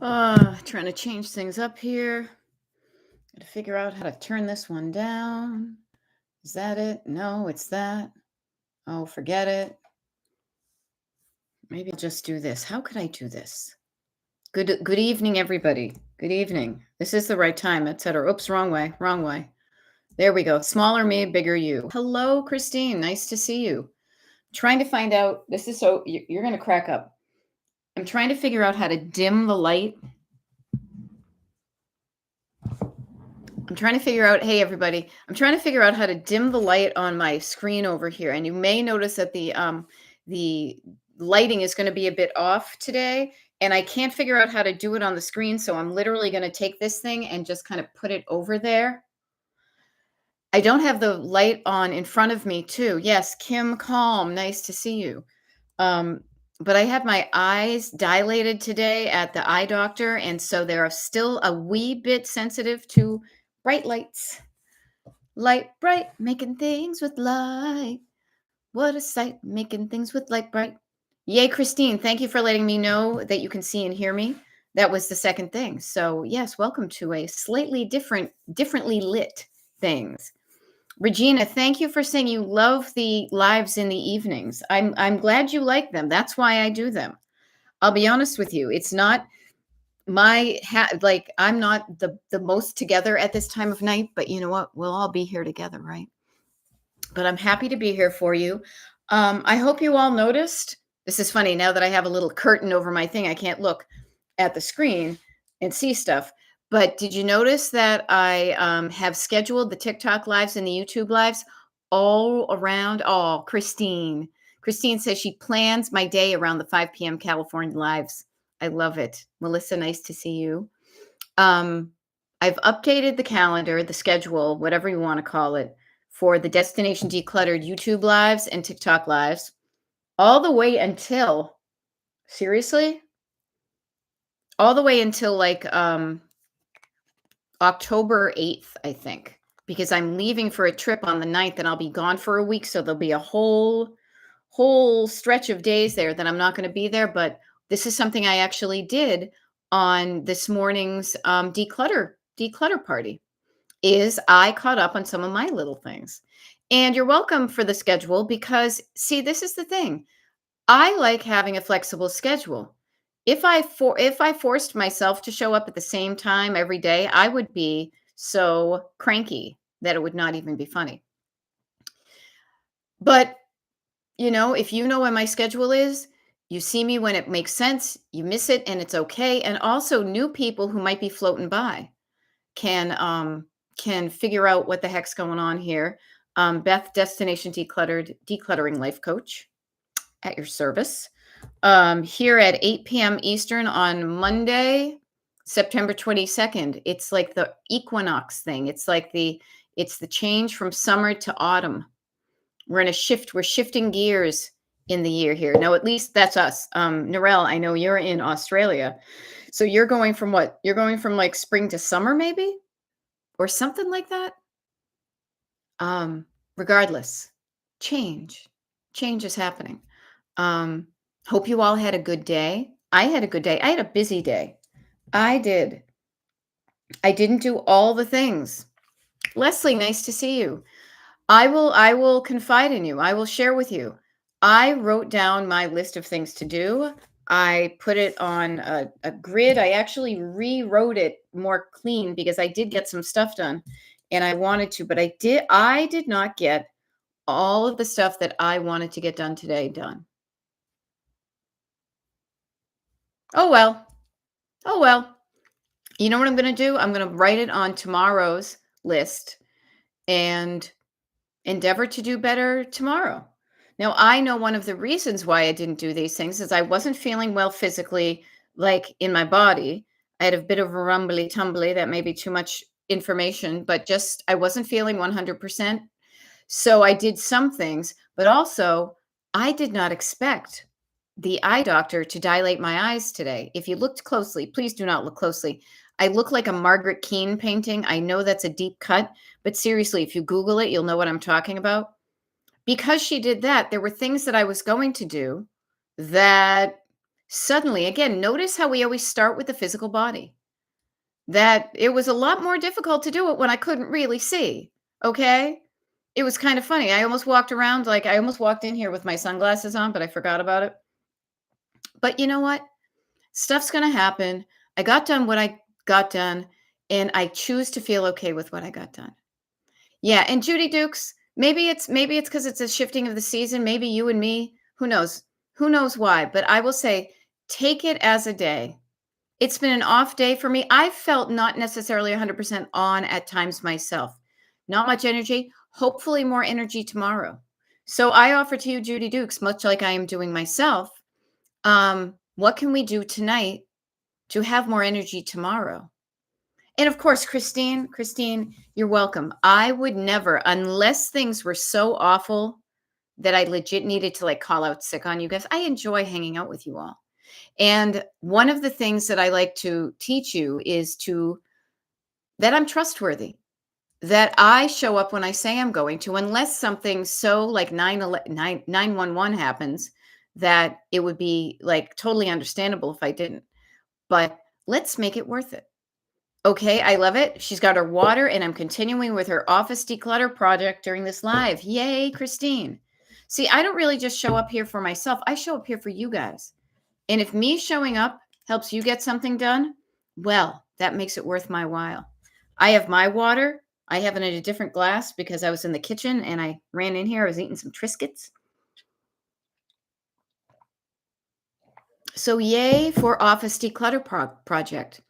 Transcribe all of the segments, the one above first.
Trying to change things up here. Got to figure out how to turn this one down. Is that it? No, it's that. Oh, forget it. Maybe I'll just do this. How could I do this? Good evening, everybody. Good evening. This is the right time, etc. Oops, wrong way, wrong way. There we go. Smaller me, bigger you. Hello, Christine. Nice to see you. Trying to find out. This is so you're going to crack up. I'm trying to figure out how to dim the light. I'm trying to figure out, hey everybody, I'm trying to figure out how to dim the light on my screen over here. And you may notice that the lighting is going to be a bit off today, and I can't figure out how to do it on the screen, so I'm literally going to take this thing and just kind of put it over there. I don't have the light on in front of me too. Yes, Kim Calm, nice to see you. Um, but I had my eyes dilated today at the eye doctor, and so they're still a wee bit sensitive to bright lights. Light bright, making things with light. What a sight, making things with light bright. Yay, Christine, thank you for letting me know that you can see and hear me. That was the second thing. So, yes, welcome to a slightly differently lit things. Regina, thank you for saying you love the lives in the evenings. I'm glad you like them. That's why I do them. I'll be honest with you. It's not like I'm not the most together at this time of night, but you know what? We'll all be here together, right? But I'm happy to be here for you. I hope you all noticed. This is funny. Now that I have a little curtain over my thing, I can't look at the screen and see stuff. But did you notice that I have scheduled the TikTok lives and the YouTube lives all around? Oh, Christine. Christine says she plans my day around the 5 p.m. California lives. I love it. Melissa, nice to see you. Um, I've updated the calendar, the schedule, whatever you want to call it, for the Destination Decluttered YouTube lives and TikTok lives, all the way until, seriously? All the way until like October 8th, I think, because I'm leaving for a trip on the 9th and I'll be gone for a week. So there'll be a whole stretch of days there that I'm not going to be there. But this is something I actually did on this morning's declutter party. Is I caught up on some of my little things. And you're welcome for the schedule because see, this is the thing. I like having a flexible schedule. If I forced myself to show up at the same time every day, I would be so cranky that it would not even be funny. But if you know when my schedule is, you see me when it makes sense, you miss it and it's okay. And also new people who might be floating by can figure out what the heck's going on here. Beth, Destination Decluttering Life Coach at your service. Here at 8 p.m. Eastern on Monday, September 22nd. It's like the equinox thing. It's the change from summer to autumn. We're in a shift. We're shifting gears in the year here. Now, at least that's us. Narelle, I know you're in Australia. So you're going from what? You're going from like spring to summer, maybe? Or something like that? Regardless, change is happening. Hope you all had a good day. I had a good day. I had a busy day. I did. I didn't do all the things. Leslie, nice to see you. I will confide in you. I will share with you. I wrote down my list of things to do. I put it on a grid. I actually rewrote it more clean because I did get some stuff done and I wanted to, but I did not get all of the stuff that I wanted to get done today done. Oh well. Oh well. You know what I'm going to do? I'm going to write it on tomorrow's list and endeavor to do better tomorrow. Now, I know one of the reasons why I didn't do these things is I wasn't feeling well physically, like in my body. I had a bit of a rumbly tumbly. That may be too much information, but just I wasn't feeling 100%. So I did some things, but also I did not expect the eye doctor to dilate my eyes today. If you looked closely, please do not look closely. I look like a Margaret Keane painting. I know that's a deep cut, but seriously, if you Google it, you'll know what I'm talking about. Because she did that, there were things that I was going to do that Suddenly, again, notice how we always start with the physical body. That it was a lot more difficult to do it when I couldn't really see, okay? It was kind of funny. I almost walked around like I almost walked in here with my sunglasses on, but I forgot about it. But you know what? Stuff's gonna happen. I got done what I got done, and I choose to feel okay with what I got done. Yeah, and Judy Dukes, maybe it's because it's a shifting of the season, maybe you and me, who knows? Who knows why? But I will say, take it as a day. It's been an off day for me. I felt not necessarily 100% on at times myself. Not much energy, hopefully more energy tomorrow. So I offer to you, Judy Dukes, much like I am doing myself, what can we do tonight to have more energy tomorrow? And of course, Christine, you're welcome. I would never, unless things were so awful that I legit needed to like call out sick on you guys. I enjoy hanging out with you all. And one of the things that I like to teach you is that I'm trustworthy, that I show up when I say I'm going to, unless something so like 911 happens that it would be like totally understandable if I didn't. But let's make it worth it. Okay, I love it. She's got her water, and I'm continuing with her office declutter project during this live. Yay, Christine. See, I don't really just show up here for myself, I show up here for you guys. And if me showing up helps you get something done, well, that makes it worth my while. I have my water. I have it in a different glass because I was in the kitchen and I ran in here. I was eating some Triscuits. So, yay for Office Declutter Project.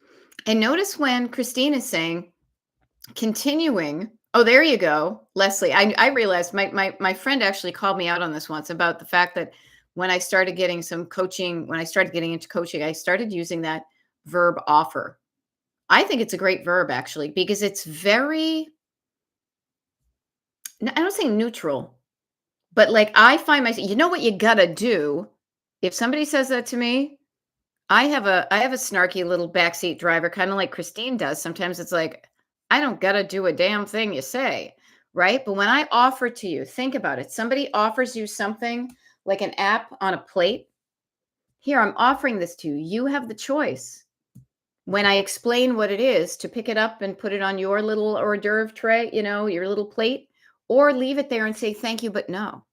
And notice when Christine is saying, continuing. Oh, there you go, Leslie. I realized my friend actually called me out on this once about the fact that when I started getting some coaching, when I started getting into coaching, I started using that verb offer. I think it's a great verb actually because it's very, I don't say neutral, but like I find myself, you know what you gotta do? If somebody says that to me, I have a snarky little backseat driver, kind of like Christine does. Sometimes it's like, I don't gotta do a damn thing you say, right? But when I offer to you, think about it. Somebody offers you something like an app on a plate. Here, I'm offering this to you. You have the choice. When I explain what it is, to pick it up and put it on your little hors d'oeuvre tray, your little plate, or leave it there and say thank you, but no.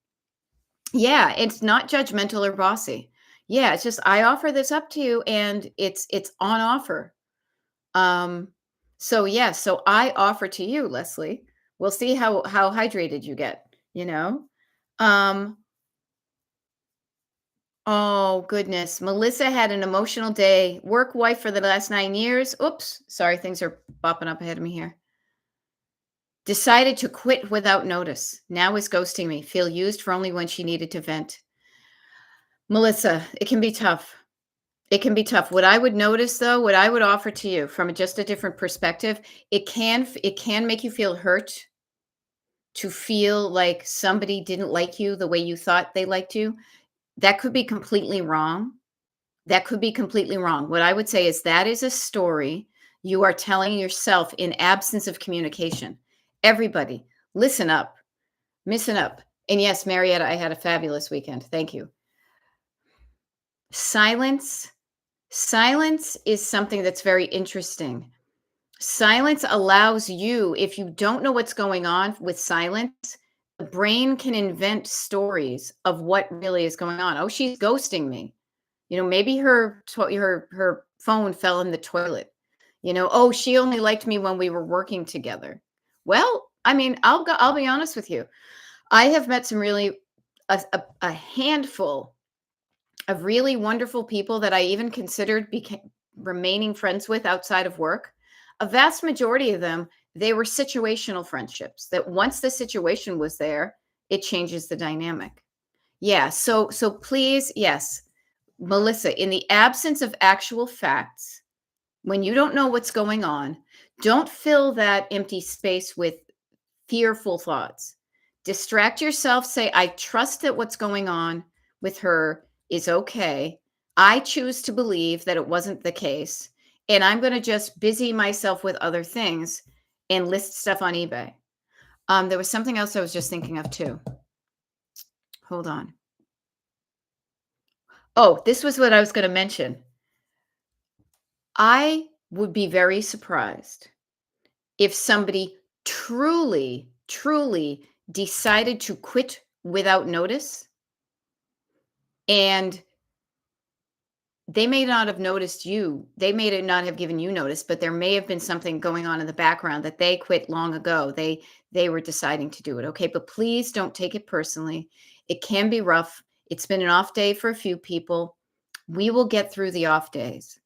Yeah, it's not judgmental or bossy. Yeah, it's just I offer this up to you and it's on offer. Um so yeah, so I offer to you, Leslie. We'll see how hydrated you get, you know? Um oh goodness. Melissa had an emotional day. Work wife for the last 9 years. Oops, sorry, things are popping up ahead of me here. Decided to quit without notice. Now is ghosting me. Feel used for only when she needed to vent. Melissa, it can be tough. It can be tough. What I would notice though, what I would offer to you from just a different perspective, it can make you feel hurt to feel like somebody didn't like you the way you thought they liked you. That could be completely wrong. That could be completely wrong. What I would say is that is a story you are telling yourself in absence of communication. Everybody, listen up, listen up. And yes, Marietta, I had a fabulous weekend. Thank you. Silence. Silence is something that's very interesting. Silence allows you, if you don't know what's going on with silence, the brain can invent stories of what really is going on. Oh, she's ghosting me. Maybe her phone fell in the toilet. Oh, she only liked me when we were working together. Well, I mean, I'll be honest with you. I have met some really a handful of really wonderful people that I even considered remaining friends with outside of work. A vast majority of them, they were situational friendships that once the situation was there, it changes the dynamic. Yeah. So please, yes, Melissa, in the absence of actual facts, when you don't know what's going on, don't fill that empty space with fearful thoughts. Distract yourself. Say, I trust that what's going on with her is okay. I choose to believe that it wasn't the case. And I'm going to just busy myself with other things and list stuff on eBay. There was something else I was just thinking of too. Hold on. Oh, this was what I was gonna mention. I would be very surprised if somebody truly, truly decided to quit without notice, and they may not have noticed you. They may not have given you notice, but there may have been something going on in the background that they quit long ago. They were deciding to do it. Okay, but please don't take it personally. It can be rough. It's been an off day for a few people. We will get through the off days.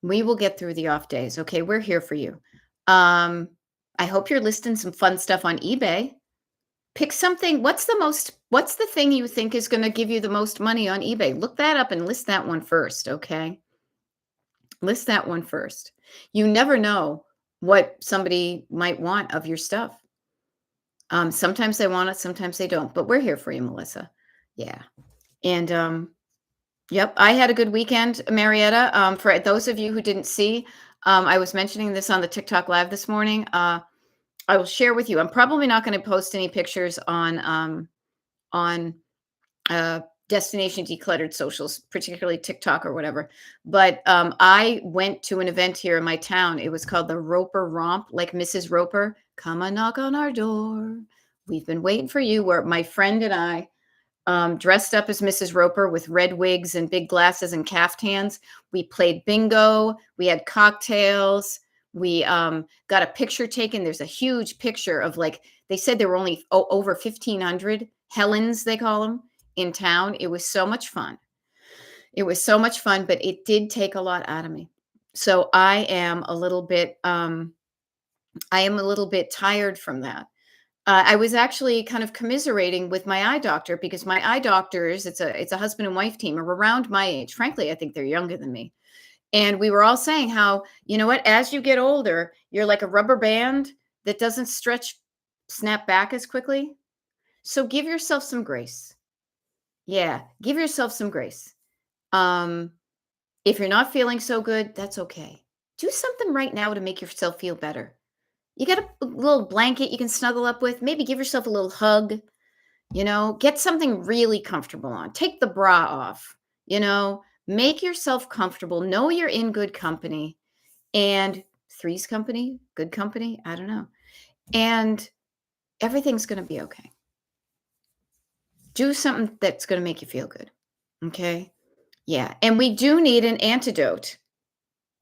We will get through the off days. Okay, we're here for you. Um, I hope you're listing some fun stuff on eBay. Pick something. What's the thing you think is going to give you the most money on eBay? Look that up and list that one first, okay? List that one first. You never know what somebody might want of your stuff. Sometimes they want it, sometimes they don't, but we're here for you, Melissa. Yeah. And yep, I had a good weekend, Marietta. For those of you who didn't see, I was mentioning this on the TikTok live this morning. I will share with you. I'm probably not going to post any pictures on destination decluttered socials, particularly TikTok or whatever. But I went to an event here in my town. It was called the Roper Romp, like Mrs. Roper. Come and knock on our door. We've been waiting for you. Where my friend and I dressed up as Mrs. Roper with red wigs and big glasses and caftans. We played bingo. We had cocktails. We got a picture taken. There's a huge picture of like, they said there were only over 1,500 Helens, they call them, in town. It was so much fun. It was so much fun, but it did take a lot out of me. So I am a little bit tired from that. I was actually kind of commiserating with my eye doctor because my eye doctors, it's a husband and wife team, are around my age. Frankly, I think they're younger than me. And we were all saying how, you know what, as you get older, you're like a rubber band that doesn't snap back as quickly. So give yourself some grace. Yeah, give yourself some grace. Um, if you're not feeling so good, that's okay. Do something right now to make yourself feel better. You got a little blanket you can snuggle up with, maybe give yourself a little hug. Get something really comfortable on. Take the bra off, make yourself comfortable. Know you're in good company, and three's company, good company. I don't know. And everything's going to be okay. Do something that's going to make you feel good. Okay. Yeah. And we do need an antidote,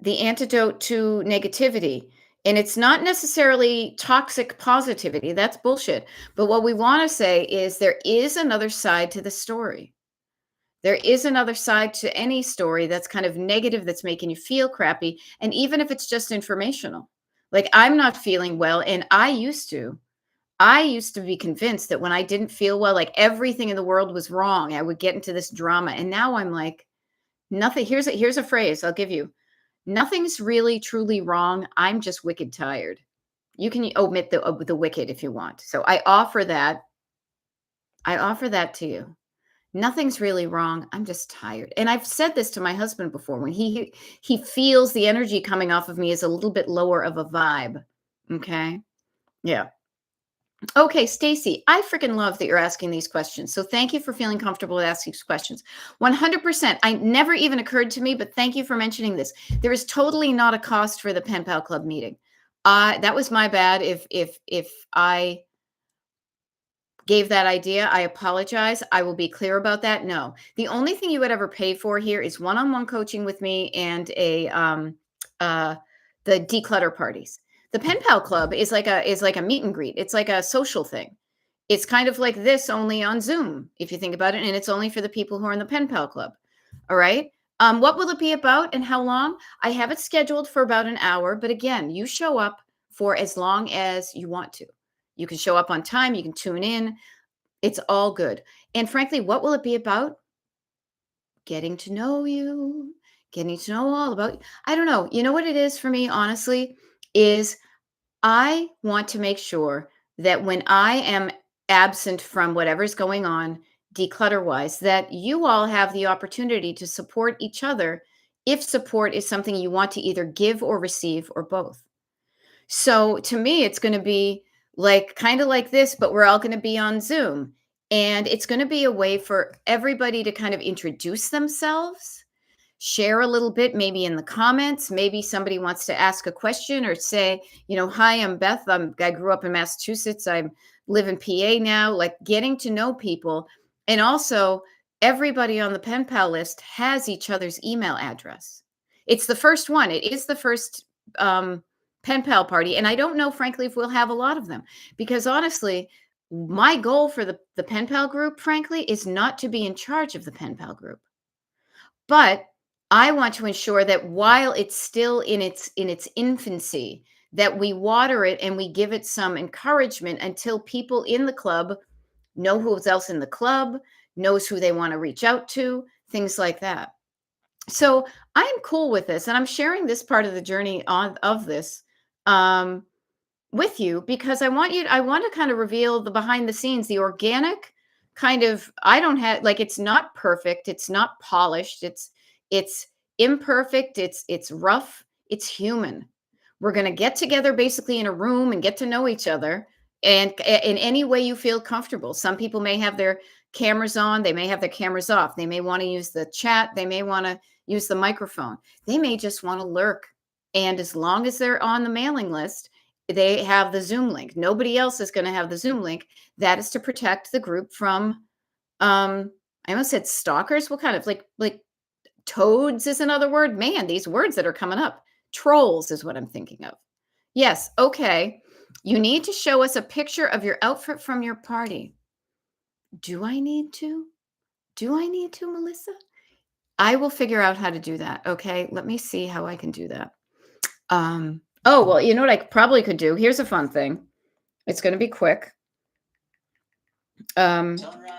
the antidote to negativity. And it's not necessarily toxic positivity. That's bullshit. But what we want to say is there is another side to the story. There is another side to any story that's kind of negative, that's making you feel crappy. And even if it's just informational, like I'm not feeling well. And I used to be convinced that when I didn't feel well, like everything in the world was wrong. I would get into this drama. And now I'm like, nothing. Here's a phrase I'll give you. Nothing's really truly wrong. I'm just wicked tired. You can omit the wicked if you want. So I offer that. I offer that to you. Nothing's really wrong. I'm just tired. And I've said this to my husband before when he feels the energy coming off of me is a little bit lower of a vibe. Okay? Yeah. Okay, Stacy, I freaking love that you're asking these questions. So thank you for feeling comfortable with asking these questions. 100%. I never even occurred to me, but thank you for mentioning this. There is totally not a cost for the Pen Pal Club meeting. That was my bad. If I gave that idea, I apologize. I will be clear about that. No, the only thing you would ever pay for here is one-on-one coaching with me and the declutter parties. The Pen Pal Club is like a meet and greet. It's like a social thing. It's kind of like this, only on Zoom, if you think about it, and it's only for the people who are in the Pen Pal Club. All right. What will it be about and how long? I have it scheduled for about an hour, but again, you show up for as long as you want to. You can show up on time. You can tune in. It's all good. And frankly, what will it be about? Getting to know you, getting to know all about you. I don't know. You know what it is for me, honestly, is I want to make sure that when I am absent from whatever's going on declutter wise, that you all have the opportunity to support each other if support is something you want to either give or receive or both. So to me, it's going to be like kind of like this, but we're all going to be on Zoom. And it's going to be a way for everybody to kind of introduce themselves, share a little bit, maybe in the comments. Maybe somebody wants to ask a question or say, hi, I'm Beth. I grew up in Massachusetts. I live in PA now. Like getting to know people. And also, everybody on the pen pal list has each other's email address. It's the first one. It is the first pen pal party. And I don't know, frankly, if we'll have a lot of them because honestly, my goal for the pen pal group, frankly, is not to be in charge of the pen pal group. But I want to ensure that while it's still in its infancy, that we water it and we give it some encouragement until people in the club know who's else in the club, knows who they want to reach out to, things like that. So I'm cool with this, and I'm sharing this part of the journey of this um, with you because I want to kind of reveal the behind the scenes, the organic kind of. I don't have like it's not perfect, it's not polished, it's imperfect, it's rough, it's human. We're going to get together basically in a room and get to know each other and in any way you feel comfortable. Some people may have their cameras on, they may have their cameras off. They may want to use the chat, they may want to use the microphone. They may just want to lurk. And as long as they're on the mailing list, they have the Zoom link. Nobody else is going to have the Zoom link. That is to protect the group from I almost said stalkers. What kind of like toads is another word? Man, these words that are coming up. Trolls is what I'm thinking of. Yes, okay. You need to show us a picture of your outfit from your party. Do I need to? Do I need to, Melissa? I will figure out how to do that. Okay. Let me see how I can do that. Oh, well, you know what I probably could do? Here's a fun thing. It's going to be quick.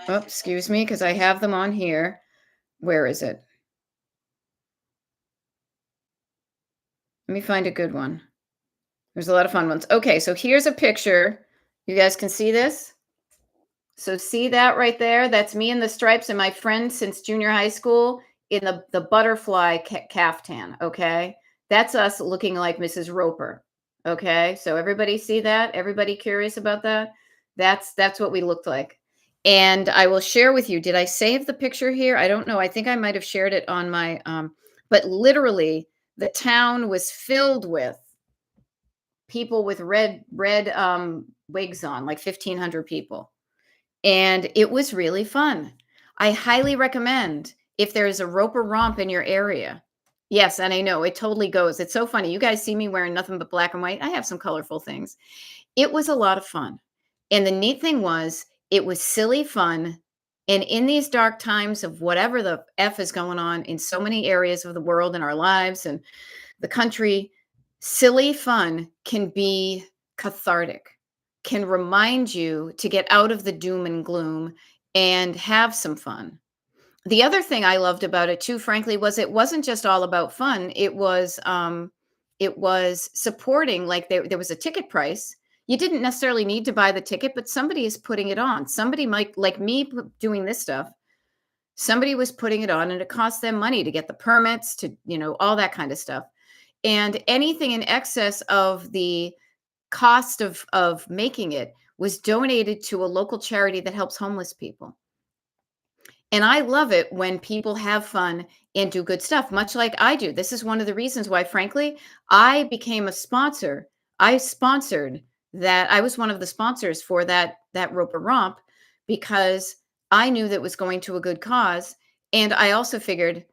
Excuse me, because I have them on here. Where is it? Let me find a good one. There's a lot of fun ones. Okay, so here's a picture. You guys can see this? So see that right there? That's me in the stripes and my friend since junior high school in the butterfly caftan, okay? That's us looking like Mrs. Roper, okay? So everybody see that? Everybody curious about that? That's what we looked like. And I will share with you. Did I save the picture here? I don't know. I think I might have shared it on my but literally the town was filled with people with red wigs on, like 1,500 people. And it was really fun. I highly recommend if there's a Roper Romp in your area. Yes, and I know it totally goes. It's so funny. You guys see me wearing nothing but black and white. I have some colorful things. It was a lot of fun. And the neat thing was, it was silly fun. And in these dark times of whatever the F is going on in so many areas of the world and our lives and the country, silly fun can be cathartic, can remind you to get out of the doom and gloom and have some fun. The other thing I loved about it too, frankly, was it wasn't just all about fun. It was supporting, like there was a ticket price. You didn't necessarily need to buy the ticket, but somebody is putting it on. Somebody might, like me doing this stuff, somebody was putting it on and it cost them money to get the permits to, all that kind of stuff. And anything in excess of the cost of making it was donated to a local charity that helps homeless people. And I love it when people have fun and do good stuff, much like I do. This is one of the reasons why, frankly, I became a sponsor. I sponsored that. I was one of the sponsors for that Roper Romp because I knew that was going to a good cause. And I also figured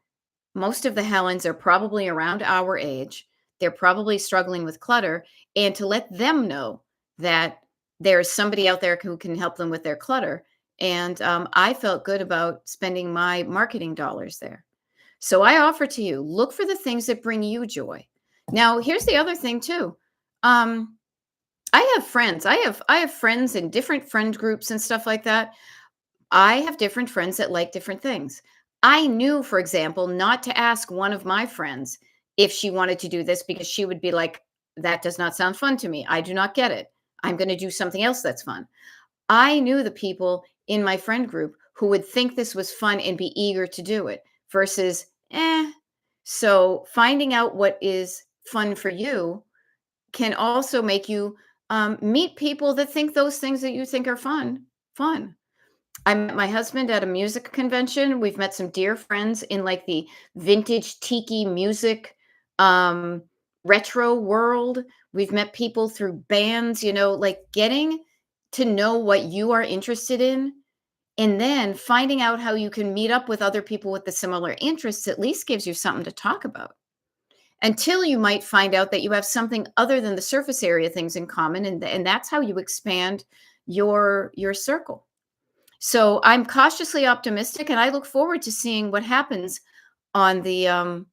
most of the Helens are probably around our age. They're probably struggling with clutter. And to let them know that there's somebody out there who can help them with their clutter. And I felt good about spending my marketing dollars there. So I offer to you, look for the things that bring you joy. Now, here's the other thing too. I have friends. I have friends in different friend groups and stuff like that. I have different friends that like different things. I knew, for example, not to ask one of my friends if she wanted to do this because she would be like, that does not sound fun to me. I do not get it. I'm going to do something else that's fun. I knew the people in my friend group who would think this was fun and be eager to do it versus, eh. So finding out what is fun for you can also make you meet people that think those things that you think are fun. I met my husband at a music convention. We've met some dear friends in like the vintage tiki music, um, retro world. We've met people through bands, like getting to know what you are interested in and then finding out how you can meet up with other people with the similar interests at least gives you something to talk about. Until you might find out that you have something other than the surface area things in common, and that's how you expand your circle. So I'm cautiously optimistic, and I look forward to seeing what happens on the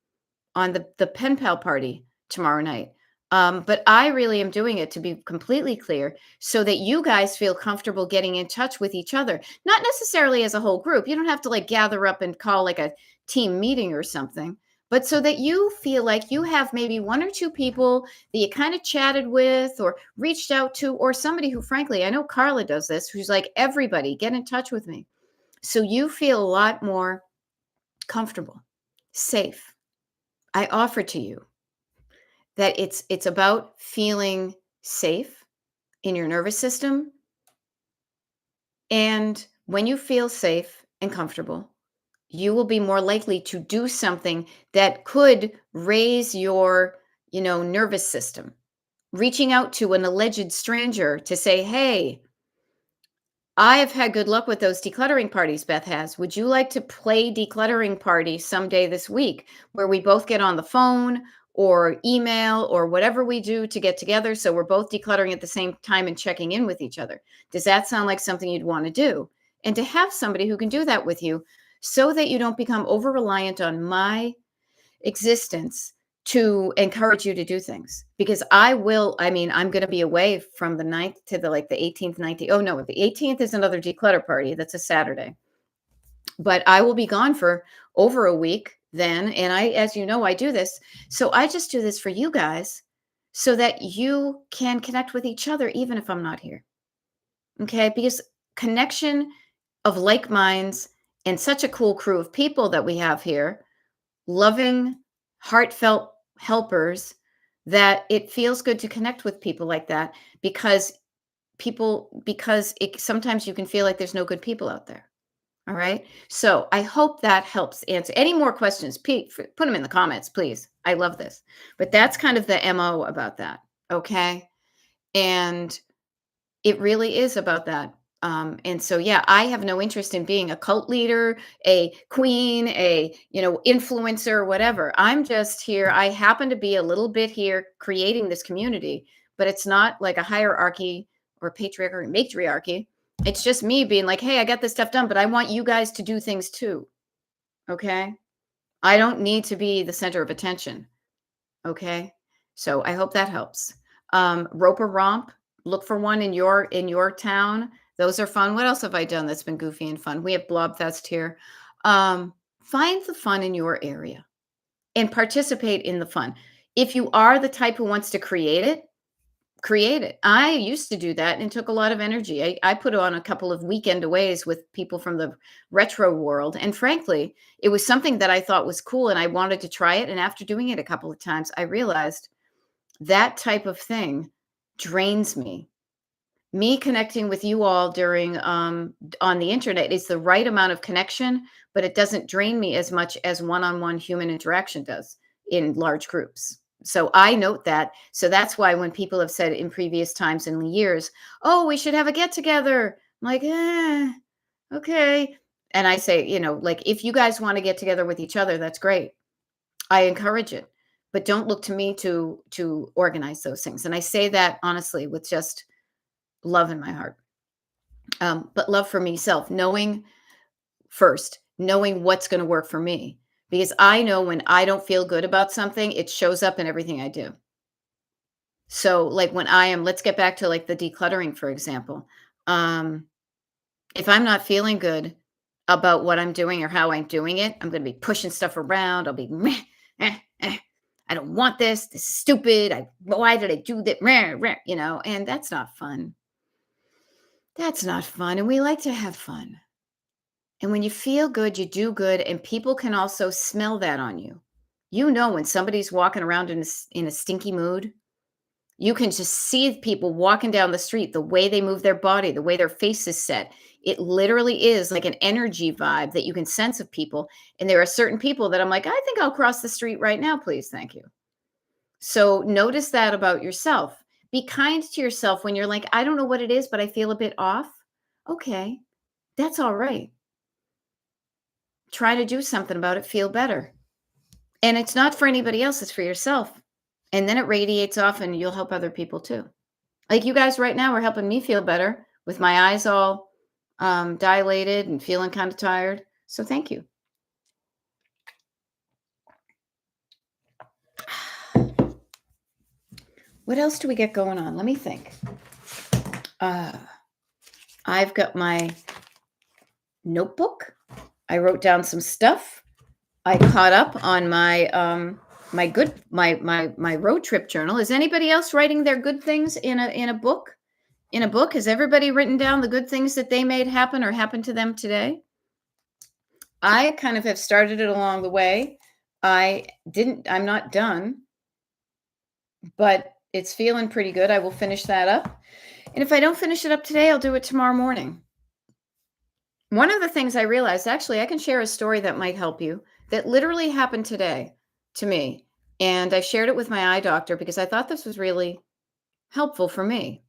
pen pal party tomorrow night. But I really am doing it, to be completely clear, so that you guys feel comfortable getting in touch with each other, not necessarily as a whole group. You don't have to like gather up and call like a team meeting or something, but so that you feel like you have maybe one or two people that you kind of chatted with or reached out to, or somebody who, frankly, I know Carla does this, who's like, everybody get in touch with me. So you feel a lot more comfortable, safe. I offer to you that it's about feeling safe in your nervous system, and when you feel safe and comfortable, you will be more likely to do something that could raise your, nervous system. Reaching out to an alleged stranger to say, "Hey, I have had good luck with those decluttering parties Beth has. Would you like to play decluttering party someday this week where we both get on the phone or email or whatever we do to get together so we're both decluttering at the same time and checking in with each other?" Does that sound like something you'd want to do? And to have somebody who can do that with you so that you don't become over reliant on my existence to encourage you to do things, because I'm going to be away from the 9th to the 18th, 19th. Oh no, the 18th is another declutter party. That's a Saturday. But I will be gone for over a week then. And as you know, I do this. So I just do this for you guys so that you can connect with each other, even if I'm not here. Okay. Because connection of like minds and such a cool crew of people that we have here, loving, heartfelt helpers, that it feels good to connect with people like that, because sometimes you can feel like there's no good people out there. All right. So I hope that helps answer any more questions. Pete, put them in the comments, please. I love this. But that's kind of the MO about that. Okay. And it really is about that. And so, yeah, I have no interest in being a cult leader, a queen, influencer, whatever. I'm just here. I happen to be a little bit here creating this community, but it's not like a hierarchy or patriarchy or matriarchy. It's just me being like, hey, I got this stuff done, but I want you guys to do things too. Okay. I don't need to be the center of attention. Okay. So I hope that helps. Roper Romp, look for one in your town. Those are fun. What else have I done that's been goofy and fun? We have Blobfest here. Find the fun in your area and participate in the fun. If you are the type who wants to create it, create it. I used to do that and it took a lot of energy. I put on a couple of weekend aways with people from the retro world. And frankly, it was something that I thought was cool and I wanted to try it. And after doing it a couple of times, I realized that type of thing drains me. Me connecting with you all during on the internet is the right amount of connection, but it doesn't drain me as much as one-on-one human interaction does in large groups. So I note that. So that's why when people have said in previous times in the years, "Oh, we should have a get together," I'm like, okay. And I say, like, if you guys want to get together with each other, that's great. I encourage it, but don't look to me to organize those things. And I say that honestly with just love in my heart. But love for myself, knowing what's going to work for me, because I know when I don't feel good about something, it shows up in everything I do. So like let's get back to like the decluttering, for example. Um, if I'm not feeling good about what I'm doing or how I'm doing it, I'm going to be pushing stuff around. I'll be, meh, I don't want this. This is stupid. Why did I do that? And that's not fun. That's not fun. And we like to have fun. And when you feel good, you do good. And people can also smell that on you. When somebody's walking around in a stinky mood, you can just see people walking down the street, the way they move their body, the way their face is set. It literally is like an energy vibe that you can sense of people. And there are certain people that I'm like, I think I'll cross the street right now, please. Thank you. So notice that about yourself. Be kind to yourself when you're like, I don't know what it is, but I feel a bit off. Okay, that's all right. Try to do something about it, feel better. And it's not for anybody else, it's for yourself. And then it radiates off and you'll help other people too. Like you guys right now are helping me feel better with my eyes all dilated and feeling kind of tired. So thank you. What else do we get going on? Let me think. I've got my notebook. I wrote down some stuff. I caught up on my road trip journal. Is anybody else writing their good things in a book? In a book, has everybody written down the good things that they made happen or happened to them today? I kind of have started it along the way. I'm not done, but it's feeling pretty good. I will finish that up. And if I don't finish it up today, I'll do it tomorrow morning. One of the things I realized, actually, I can share a story that might help you that literally happened today to me. And I shared it with my eye doctor because I thought this was really helpful for me.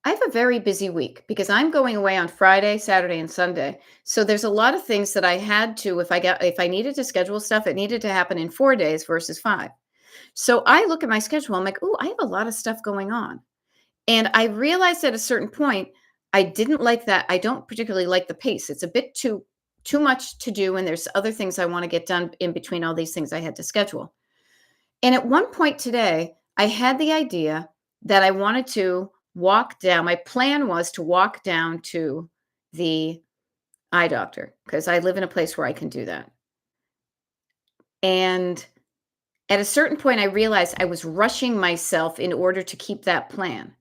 I have a very busy week because I'm going away on Friday, Saturday, and Sunday. So there's a lot of things that I had to, if I needed to schedule stuff, it needed to happen in 4 days versus 5. So I look at my schedule, I'm like, oh, I have a lot of stuff going on. And I realized at a certain point, I didn't like that. I don't particularly like the pace. It's a bit too much to do, and there's other things I want to get done in between all these things I had to schedule. And at one point today, I had the idea that I wanted to walk down. My plan was to walk down to the eye doctor because I live in a place where I can do that. And at a certain point, I realized I was rushing myself in order to keep that plan.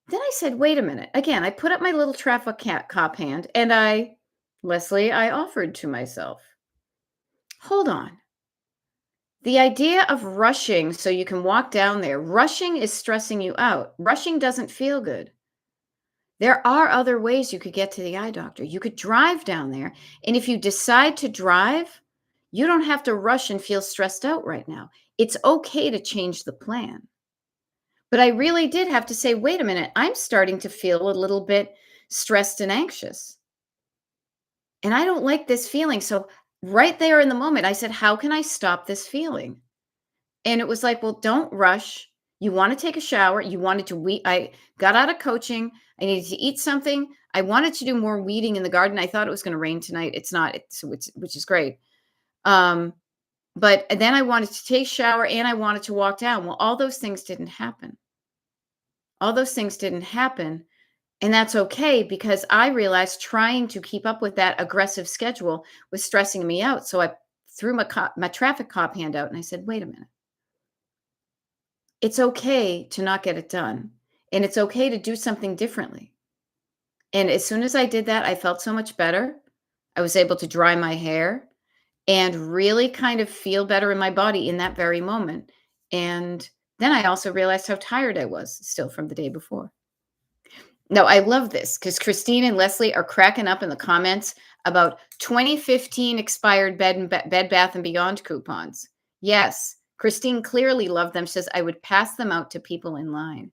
Then I said, wait a minute. Again, I put up my little traffic cop hand and Leslie, I offered to myself, hold on. The idea of rushing so you can walk down there, rushing is stressing you out. Rushing doesn't feel good. There are other ways you could get to the eye doctor. You could drive down there. And if you decide to drive, you don't have to rush and feel stressed out right now. It's okay to change the plan. But I really did have to say, wait a minute, I'm starting to feel a little bit stressed and anxious. And I don't like this feeling. So right there in the moment, I said, how can I stop this feeling? And it was like, well, don't rush. You want to take a shower. You wanted to weed. I got out of coaching. I needed to eat something. I wanted to do more weeding in the garden. I thought it was going to rain tonight. It's not, which is great. But then I wanted to take a shower and I wanted to walk down. Well, all those things didn't happen. All those things didn't happen. And that's okay because I realized trying to keep up with that aggressive schedule was stressing me out. So I threw my traffic cop hand out and I said, wait a minute. It's okay to not get it done. And it's okay to do something differently. And as soon as I did that, I felt so much better. I was able to dry my hair and really kind of feel better in my body in that very moment. And then I also realized how tired I was still from the day before. No, I love this because Christine and Leslie are cracking up in the comments about 2015 expired Bed Bath and Beyond coupons. Yes, Christine clearly loved them. She says, I would pass them out to people in line.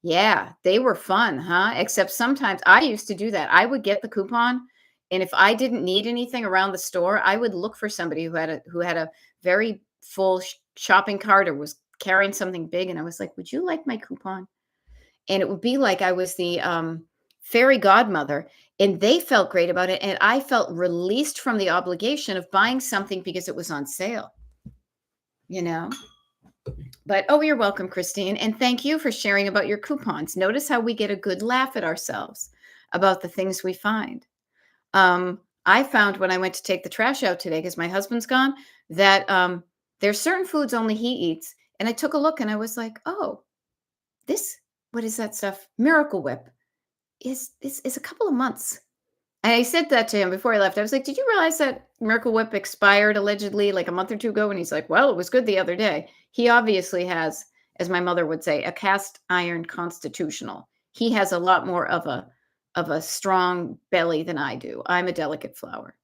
Yeah, they were fun, huh? Except sometimes I used to do that. I would get the coupon, and if I didn't need anything around the store, I would look for somebody who had a very full shopping cart or was carrying something big, and I was like, would you like my coupon? And it would be like I was the fairy godmother, and they felt great about it, and I felt released from the obligation of buying something because it was on sale, you know? But, oh, you're welcome, Christine, and thank you for sharing about your coupons. Notice how we get a good laugh at ourselves about the things we find. I found when I went to take the trash out today, because my husband's gone, that there's certain foods only he eats, and I took a look, and I was like, oh, what is that stuff? Miracle Whip is a couple of months. And I said that to him before I left. I was like, did you realize that Miracle Whip expired allegedly like a month or two ago? And he's like, well, it was good the other day. He obviously has, as my mother would say, a cast iron constitutional. He has a lot more of of a strong belly than I do. I'm a delicate flower.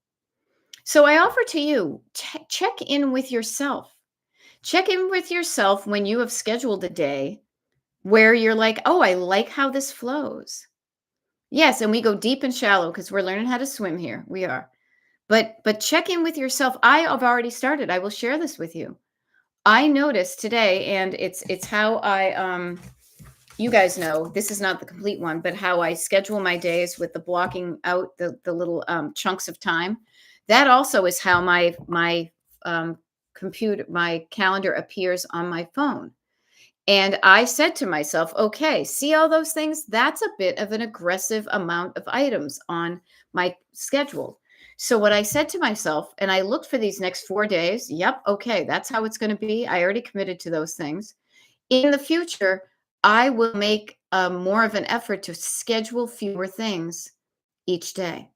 So I offer to you, check in with yourself. Check in with yourself when you have scheduled a day where you're like, "Oh, I like how this flows." Yes, and we go deep and shallow because we're learning how to swim here. We are. But check in with yourself. I have already started. I will share this with you. I noticed today, and it's how I you guys know this is not the complete one, but how I schedule my days with the blocking out the little chunks of time. That also is how my computer my calendar appears on my phone. And I said to myself, okay, see all those things? That's a bit of an aggressive amount of items on my schedule. So, what I said to myself, and I looked for these next 4 days, yep, okay, that's how it's going to be. I already committed to those things. In the future, I will make more of an effort to schedule fewer things each day,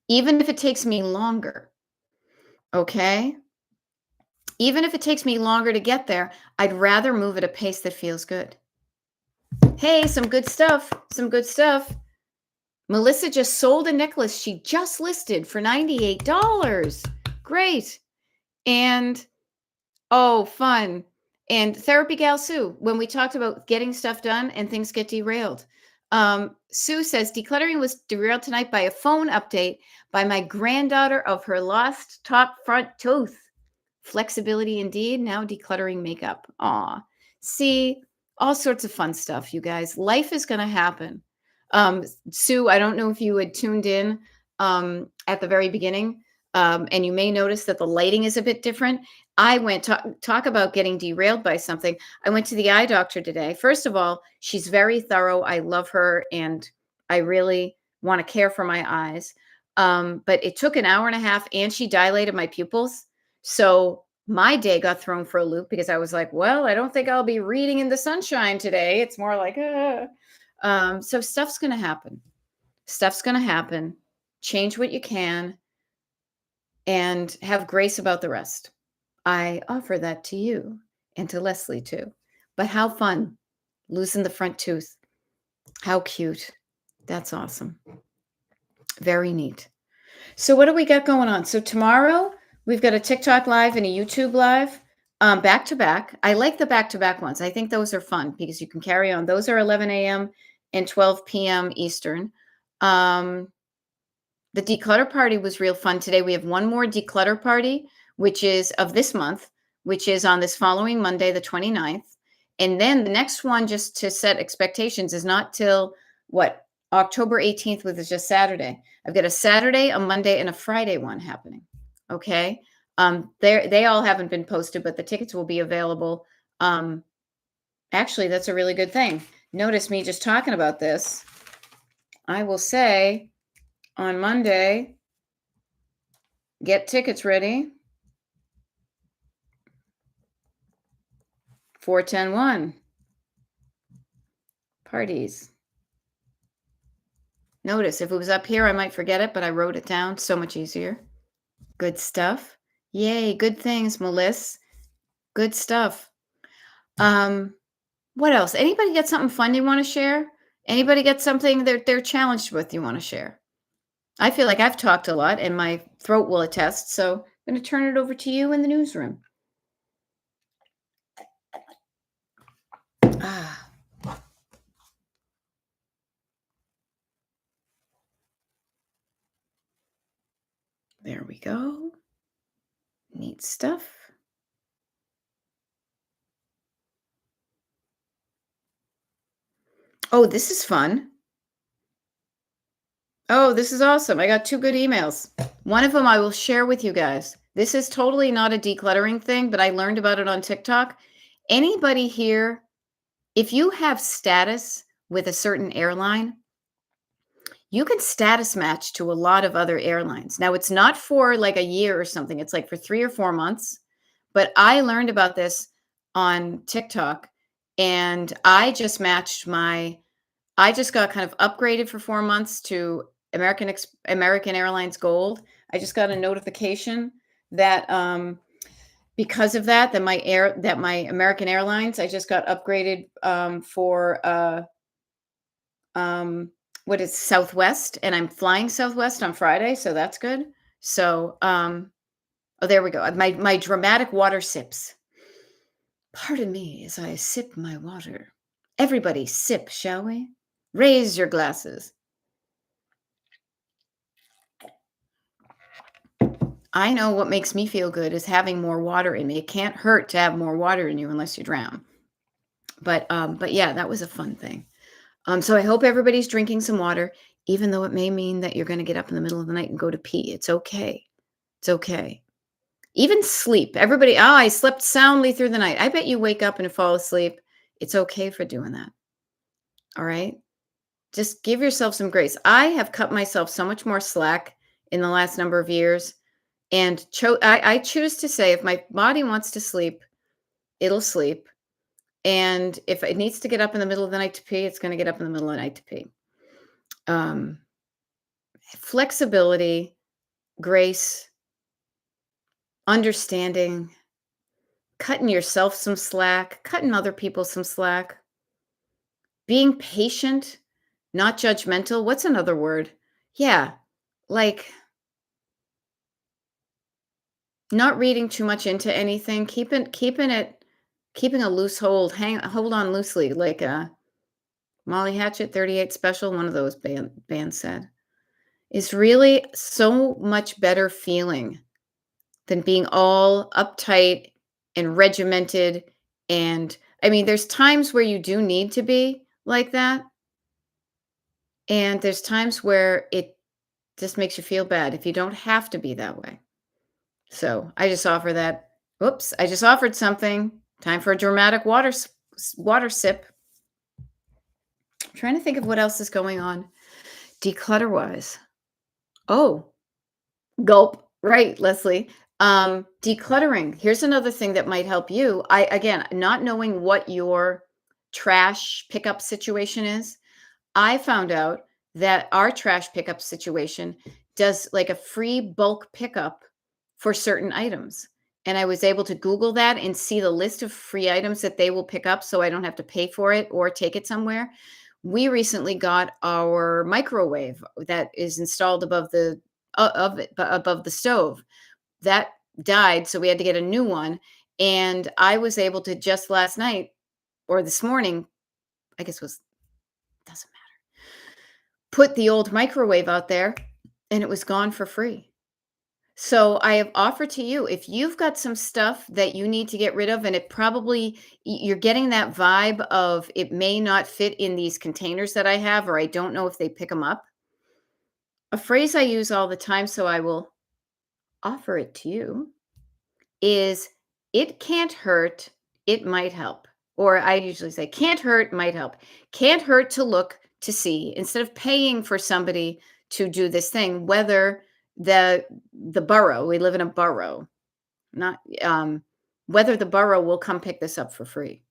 even if it takes me longer. Okay. Even if it takes me longer to get there, I'd rather move at a pace that feels good. Hey, some good stuff. Some good stuff. Melissa just sold a necklace she just listed for $98. Great. And oh, fun. And Therapy Gal Sue, when we talked about getting stuff done and things get derailed. Sue says decluttering was derailed tonight by a phone update by my granddaughter of her lost top front tooth. Flexibility indeed. Now decluttering makeup. Aw. See, all sorts of fun stuff, you guys. Life is going to happen. Sue, I don't know if you had tuned in at the very beginning, and you may notice that the lighting is a bit different. I went talk about getting derailed by something. I went to the eye doctor today. First of all, she's very thorough. I love her, and I really want to care for my eyes. But it took an hour and a half, and she dilated my pupils. So my day got thrown for a loop because I was like, well, I don't think I'll be reading in the sunshine today. It's more like, so stuff's going to happen. Stuff's going to happen. Change what you can and have grace about the rest. I offer that to you and to Leslie too. But how fun losing the front tooth. How cute. That's awesome. Very neat. So what do we got going on? So tomorrow we've got a TikTok live and a YouTube live, back to back. I like the back to back ones. I think those are fun because you can carry on. Those are 11 a.m. and 12 p.m. Eastern. The declutter party was real fun today. We have one more declutter party, which is of this month, which is on this following Monday, the 29th. And then the next one, just to set expectations, is not till what? October 18th, which is just Saturday. I've got a Saturday, a Monday, and a Friday one happening. Okay. They all haven't been posted, but the tickets will be available. Actually, that's a really good thing. Notice me just talking about this. I will say on Monday, get tickets ready. 4101 parties. Notice if it was up here, I might forget it, but I wrote it down. So much easier. Good stuff. Yay, good things, Melissa. Good stuff. What else? Anybody got something fun you want to share? Anybody got something they're challenged with you want to share? I feel like I've talked a lot and my throat will attest, so I'm going to turn it over to you in the newsroom. Ah. There we go. Neat stuff. Oh, this is fun. Oh, this is awesome. I got 2 good emails. One of them I will share with you guys. This is totally not a decluttering thing, but I learned about it on TikTok. Anybody here, if you have status with a certain airline, you can status match to a lot of other airlines. Now, it's not for like a year or something. It's like for 3 or 4 months. But I learned about this on TikTok, and I just matched I just got kind of upgraded for 4 months to American Airlines Gold. I just got a notification that because of that, that my American Airlines, I just got upgraded for what is Southwest, and I'm flying Southwest on Friday, so that's good. So, oh, there we go. My dramatic water sips. Pardon me as I sip my water. Everybody sip, shall we? Raise your glasses. I know what makes me feel good is having more water in me. It can't hurt to have more water in you unless you drown. But yeah, that was a fun thing. So I hope everybody's drinking some water, even though it may mean that you're going to get up in the middle of the night and go to pee. It's okay. It's okay. Even sleep. Everybody, oh, I slept soundly through the night. I bet you wake up and fall asleep. It's okay for doing that. All right. Just give yourself some grace. I have cut myself so much more slack in the last number of years. And I choose to say if my body wants to sleep, it'll sleep. And if it needs to get up in the middle of the night to pee, it's going to get up in the middle of the night to pee. Um, Flexibility, grace, understanding, cutting yourself some slack, cutting other people some slack, being patient, not judgmental. What's another word? Yeah, like not reading too much into anything, keeping a loose hold on loosely, like Molly Hatchet 38 Special, one of those bands said, is really so much better feeling than being all uptight and regimented. And I mean, there's times where you do need to be like that. And there's times where it just makes you feel bad if you don't have to be that way. So I just offer that. Whoops, I just offered something. Time for a dramatic water sip. I'm trying to think of what else is going on declutter wise. Oh, gulp. Right, Leslie. Decluttering. Here's another thing that might help you. Again, not knowing what your trash pickup situation is. I found out that our trash pickup situation does like a free bulk pickup for certain items. And I was able to Google that and see the list of free items that they will pick up so I don't have to pay for it or take it somewhere. We recently got our microwave that is installed above the stove. That died, so we had to get a new one. And I was able to just last night or this morning, I guess it was doesn't put the old microwave out there and it was gone for free. So I have offered to you if you've got some stuff that you need to get rid of and it probably you're getting that vibe of it may not fit in these containers that I have or I don't know if they pick them up. A phrase I use all the time so I will offer it to you is it can't hurt, it might help. Or I usually say can't hurt, might help. Can't hurt to look to see instead of paying for somebody to do this thing, whether the borough, we live in a borough, not whether the borough will come pick this up for free.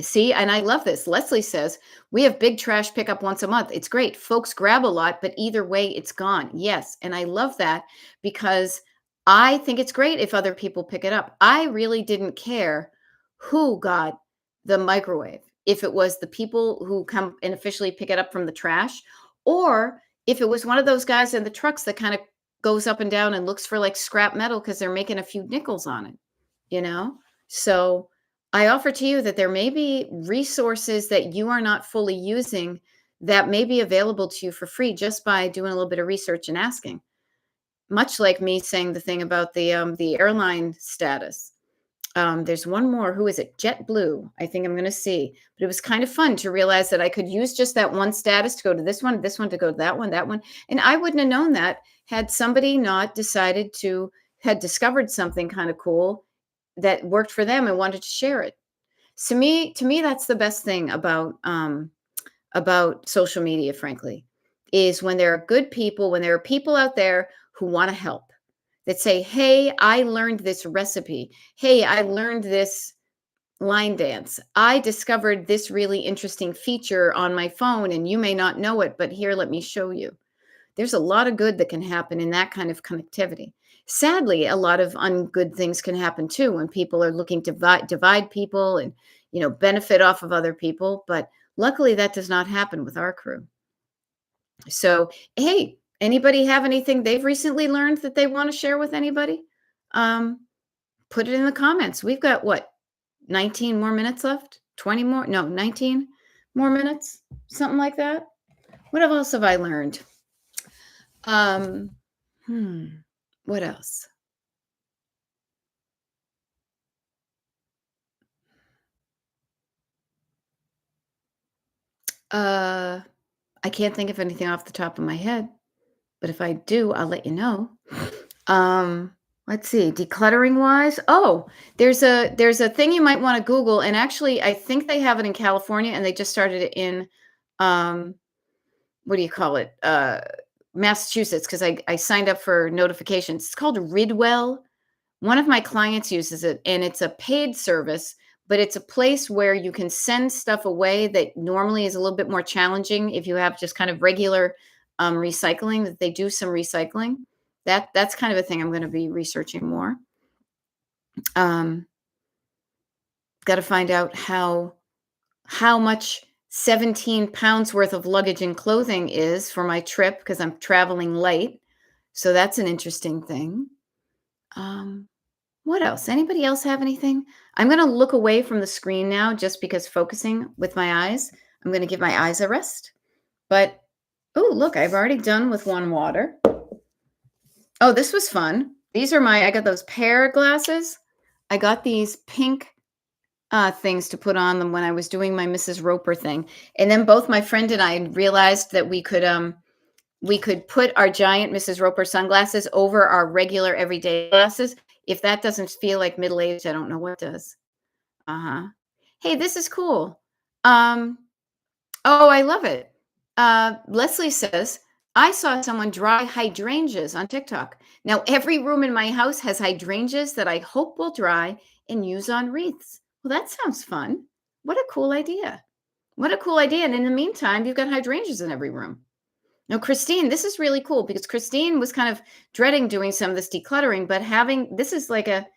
See, and I love this. Leslie says, we have big trash pickup once a month. It's great. Folks grab a lot, but either way, it's gone. Yes. And I love that because I think it's great if other people pick it up. I really didn't care who got the microwave, if it was the people who come and officially pick it up from the trash, or if it was one of those guys in the trucks that kind of goes up and down and looks for like scrap metal because they're making a few nickels on it, you know? So, I offer to you that there may be resources that you are not fully using that may be available to you for free just by doing a little bit of research and asking. Much like me saying the thing about the airline status. There's one more. Who is it? JetBlue. I think I'm going to see. But it was kind of fun to realize that I could use just that one status to go to this one to go to that one. And I wouldn't have known that had somebody not had discovered something kind of cool that worked for them and wanted to share it. To me, that's the best thing about social media, frankly, is when there are good people, when there are people out there who want to help, that say, "Hey, I learned this recipe. Hey, I learned this line dance. I discovered this really interesting feature on my phone, and you may not know it, but here, let me show you." There's a lot of good that can happen in that kind of connectivity. Sadly, a lot of ungood things can happen too when people are looking to divide people and benefit off of other people. But luckily, that does not happen with our crew. So, hey, anybody have anything they've recently learned that they want to share with anybody? Um, Put it in the comments. We've got what, 19 more minutes left? 20 more? No, 19 more minutes? Something like that. What else have I learned? Um, hmm, what else? Uh, I can't think of anything off the top of my head, but if I do, I'll let you know. Um, let's see, decluttering wise. Oh, there's a thing you might want to Google, and actually, I think they have it in California, and they just started it in, um, what do you call it? Massachusetts, because I signed up for notifications. It's called Ridwell. One of my clients uses it, and it's a paid service, but it's a place where you can send stuff away that normally is a little bit more challenging if you have just kind of regular recycling. That they do some recycling. That's kind of a thing I'm going to be researching more. Um, Got to find out how much 17 pounds worth of luggage and clothing is for my trip because I'm traveling light. So that's an interesting thing. Um, What else? Anybody else have anything? I'm going to look away from the screen now just because focusing with my eyes, I'm going to give my eyes a rest. But, oh, look, I've already done with one water. Oh, this was fun. I got those pear glasses. I got these pink things to put on them when I was doing my Mrs. Roper thing. And then both my friend and I realized that we could put our giant Mrs. Roper sunglasses over our regular everyday glasses. If that doesn't feel like middle age, I don't know what does. Uh-huh. Hey, this is cool. Um, oh, I love it. Leslie says, I saw someone dry hydrangeas on TikTok. Now, every room in my house has hydrangeas that I hope will dry and use on wreaths. Well, that sounds fun. What a cool idea. What a cool idea. And in the meantime, you've got hydrangeas in every room. Now, Christine, this is really cool because Christine was kind of dreading doing some of this decluttering, but having this is like a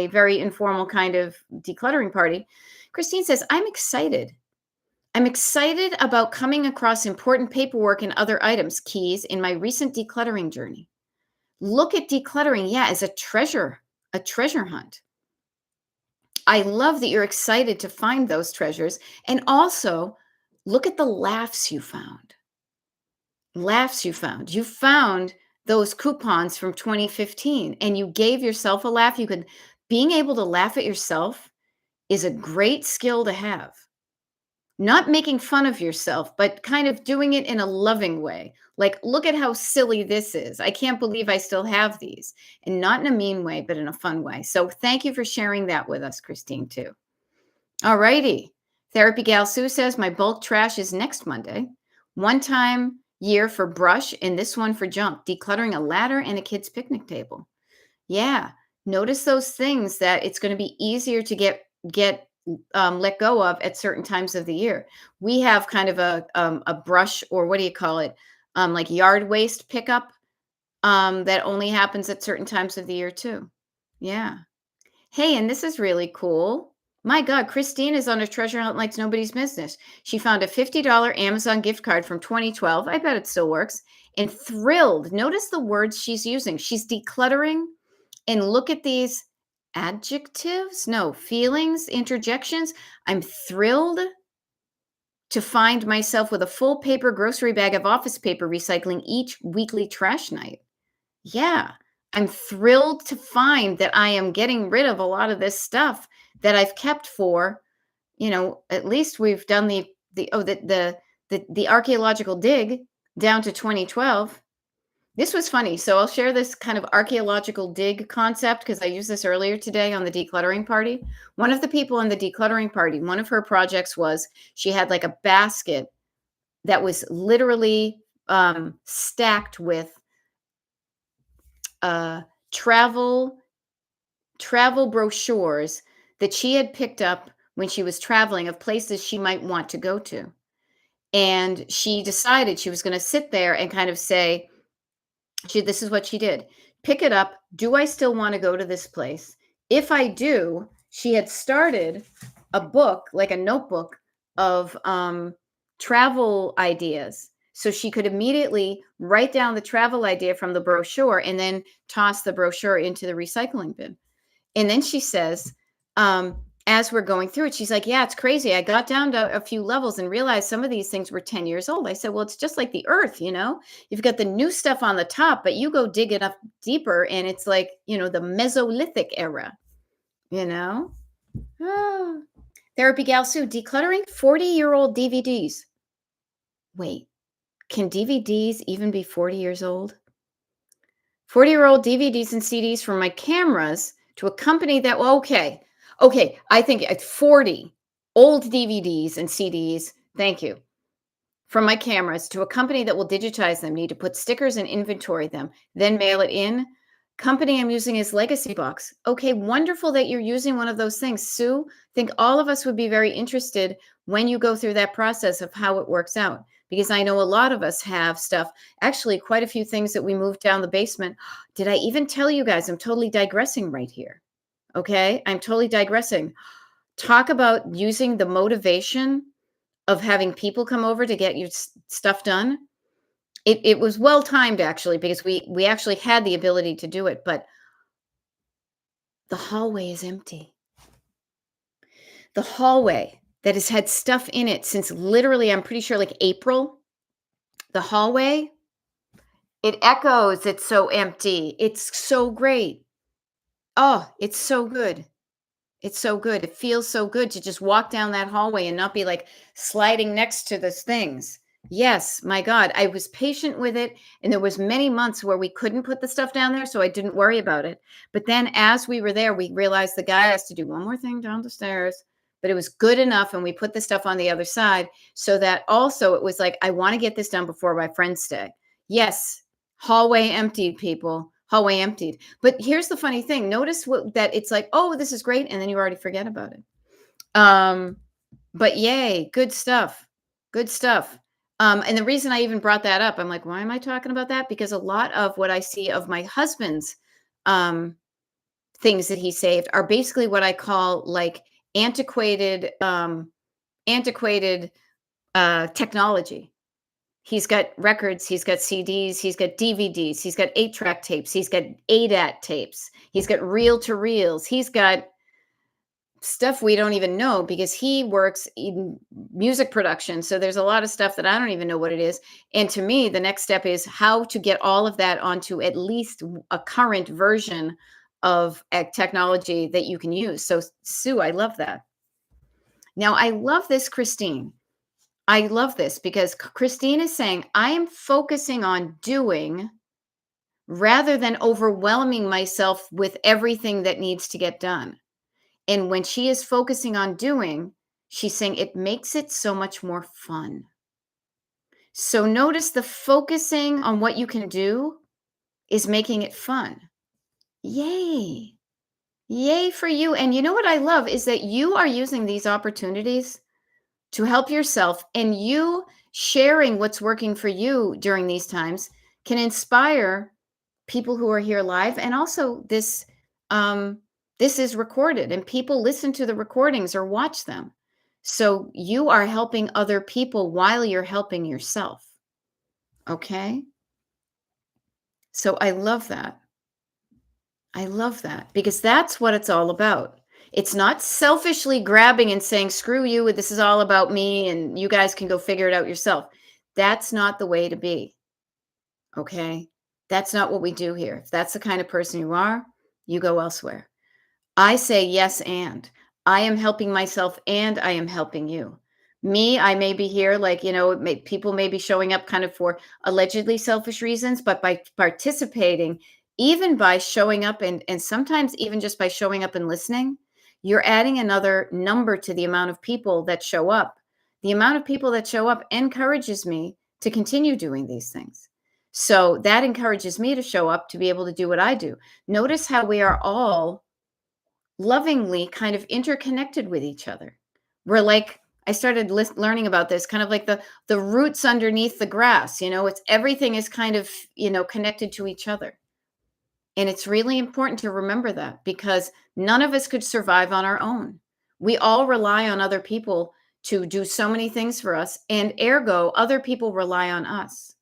very informal kind of decluttering party. Christine says, I'm excited. I'm excited about coming across important paperwork and other items, keys in my recent decluttering journey. Look at decluttering, yeah, as a treasure hunt. I love that you're excited to find those treasures. And also, look at the laughs you found. Laughs you found. You found those coupons from 2015 and you gave yourself a laugh. Being able to laugh at yourself is a great skill to have. Not making fun of yourself, but kind of doing it in a loving way. Like, look at how silly this is. I can't believe I still have these. And not in a mean way, but in a fun way. So thank you for sharing that with us, Christine, too. All righty. Therapy Gal Sue says my bulk trash is next Monday. One time year for brush and this one for junk. Decluttering a ladder and a kid's picnic table. Yeah. Notice those things that it's going to be easier to get let go of at certain times of the year. We have kind of a brush, or what do you call it? Like yard waste pickup that only happens at certain times of the year too. Yeah. Hey, and this is really cool. My God, Christine is on a treasure hunt like nobody's business. She found a $50 Amazon gift card from 2012. I bet it still works. And thrilled. Notice the words she's using. She's decluttering. And look at these adjectives. No, feelings, interjections. I'm thrilled to find myself with a full paper grocery bag of office paper recycling each weekly trash night. Yeah, I'm thrilled to find that I am getting rid of a lot of this stuff that I've kept for, at least we've done the archaeological dig down to 2012. This was funny. So I'll share this kind of archaeological dig concept because I used this earlier today on the decluttering party. One of the people in the decluttering party, one of her projects was she had like a basket that was literally stacked with uh, travel brochures that she had picked up when she was traveling of places she might want to go to. And she decided she was going to sit there and kind of say, this is what she did. Pick it up. Do I still want to go to this place? If I do, she had started a book, like a notebook of travel ideas. so she could immediately write down the travel idea from the brochure and then toss the brochure into the recycling bin. And then she says, as we're going through it, she's like, yeah, it's crazy. I got down to a few levels and realized some of these things were 10 years old. I said, well, it's just like the earth, you've got the new stuff on the top, but you go dig it up deeper and it's like, the Mesolithic era, you know? Ah. Therapy Gal Sue, decluttering 40-year-old DVDs. Wait, can DVDs even be 40 years old? 40-year-old DVDs and CDs from my cameras to a company that, well, okay, I think it's 40 old DVDs and CDs, thank you, from my cameras to a company that will digitize them, need to put stickers and inventory them, then mail it in. Company I'm using is Legacy Box. Okay, wonderful that you're using one of those things. Sue, think all of us would be very interested when you go through that process of how it works out, because I know a lot of us have stuff, actually quite a few things that we moved down the basement. Did I even tell you guys? I'm totally digressing right here. Okay, I'm totally digressing. Talk about using the motivation of having people come over to get your stuff done. It was well timed, actually, because we actually had the ability to do it, but the hallway is empty. The hallway that has had stuff in it since literally, I'm pretty sure, like April. The hallway, it echoes. It's so empty. It's so great. Oh, it's so good. It's so good. It feels so good to just walk down that hallway and not be like sliding next to those things. Yes, my God, I was patient with it, and there was many months where we couldn't put the stuff down there, so I didn't worry about it. But then as we were there, we realized the guy has to do one more thing down the stairs, but it was good enough, and we put the stuff on the other side so that also it was like, I want to get this done before my friends stay. Yes, hallway emptied, people. Hallway emptied. But here's the funny thing. Notice that it's like, oh, this is great, and then you already forget about it. But yay, good stuff. Good stuff. And the reason I even brought that up, I'm like, why am I talking about that? Because a lot of what I see of my husband's things that he saved are basically what I call like antiquated technology. He's got records, he's got CDs, he's got DVDs, he's got 8-track tapes, he's got ADAT tapes, he's got reel-to-reels, he's got stuff we don't even know because he works in music production. So there's a lot of stuff that I don't even know what it is. And to me, the next step is how to get all of that onto at least a current version of technology that you can use. So Sue, I love that. Now, I love this, Christine. I love this because Christine is saying, I am focusing on doing rather than overwhelming myself with everything that needs to get done. And when she is focusing on doing, she's saying it makes it so much more fun. So notice the focusing on what you can do is making it fun. Yay. Yay for you. And you know what I love is that you are using these opportunities to help yourself, and you sharing what's working for you during these times can inspire people who are here live. And also this is recorded and people listen to the recordings or watch them. So you are helping other people while you're helping yourself. Okay? So I love that. I love that because that's what it's all about. It's not selfishly grabbing and saying, screw you, this is all about me and you guys can go figure it out yourself. That's not the way to be. Okay? That's not what we do here. If that's the kind of person you are, you go elsewhere. I say yes, and I am helping myself and I am helping you. Me, I may be here, like, people may be showing up kind of for allegedly selfish reasons, but by participating, even by showing up and sometimes even just by showing up and listening, you're adding another number to the amount of people that show up. The amount of people that show up encourages me to continue doing these things. So that encourages me to show up to be able to do what I do. Notice how we are all lovingly kind of interconnected with each other. We're like, I started learning about this, kind of like the roots underneath the grass, it's everything is kind of, connected to each other. And it's really important to remember that because none of us could survive on our own. We all rely on other people to do so many things for us, and ergo, other people rely on us.